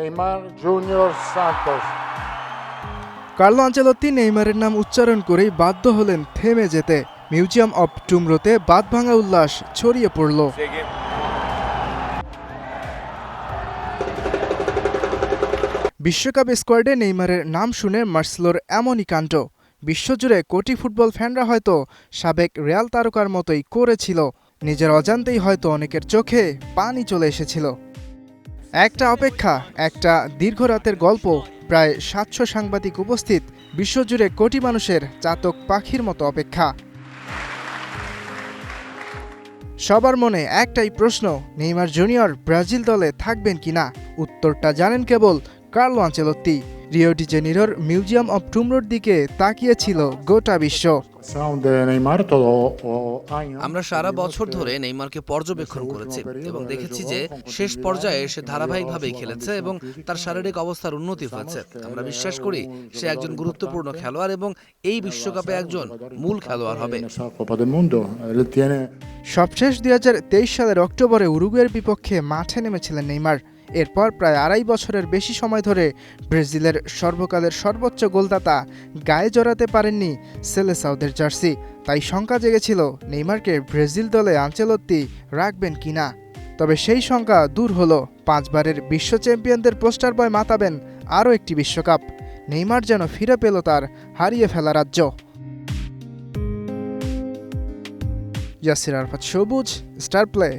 Neymar Junior Santos. Carlo Ancelotti নেইমারের নাম উচ্চারণ করেই বাধ্য হলেন থেমে যেতে। মিউজিয়াম অব টুমরোতে বাঁধভাঙা উল্লাস ছড়িয়ে পড়ল। বিশ্বকাপ স্কোয়াডে নেইমারের নাম শুনে মার্সেলোর এমনই কাণ্ড। বিশ্বজুড়ে কোটি ফুটবল ফ্যানরা হয়তো সাবেক রিয়াল তারকার মতোই করেছিল। নিজের অজান্তেই হয়তো অনেকের চোখে পানি চলে এসেছিল। একটা অপেক্ষা, একটা দীর্ঘ রাতের গল্প, প্রায় ৭০০ সাংবাদিক উপস্থিত, বিশ্বজুড়ে কোটি মানুষের চাতক পাখির মতো অপেক্ষা। সবার মনে একটাই প্রশ্ন, নেইমার জুনিয়র ব্রাজিল দলে থাকবেন কিনা? উত্তরটা জানেন কেবল কার্লো আনচেলত্তি। রিও ডি জেনিরোর মিউজিয়াম অব টুমরোর দিকে তাকিয়েছিল গোটা বিশ্ব। আমরা সারা বছর ধরে নেইমারকে পর্যবেক্ষণ করেছি এবং দেখেছি যে শেষ পর্যায়ে সে ধারাবাহিকভাবেই খেলেছে এবং তার শারীরিক অবস্থার উন্নতি হয়েছে। আমরা বিশ্বাস করি সে একজন গুরুত্বপূর্ণ খেলোয়াড় এবং এই বিশ্বকাপে একজন মূল খেলোয়াড় হবে। সবশেষ ২০২৩ সালের অক্টোবরে উরুগুয়ের বিপক্ষে মাঠে নেমেছিলেন নেইমার। এরপর প্রায় ২.৫ বছরের বেশি সময় ধরে ব্রাজিলের সর্বকালের সর্বোচ্চ গোলদাতা গায়ে জড়াতে পারেননি সেলেসাওদের জার্সি। তাই শঙ্কা জেগেছিল নেইমারকে ব্রাজিল দলে আনচেলত্তি রাখবেন কিনা। তবে সেই শঙ্কা দূর হলো। ৫ বারের বিশ্ব চ্যাম্পিয়নদের পোস্টার বয় মাতাবেন আরও একটি বিশ্বকাপ। নেইমার যেন ফিরে পেল তার হারিয়ে ফেলা রাজ্য। ইয়াসির আরাফাত সবুজ, স্টার প্লে।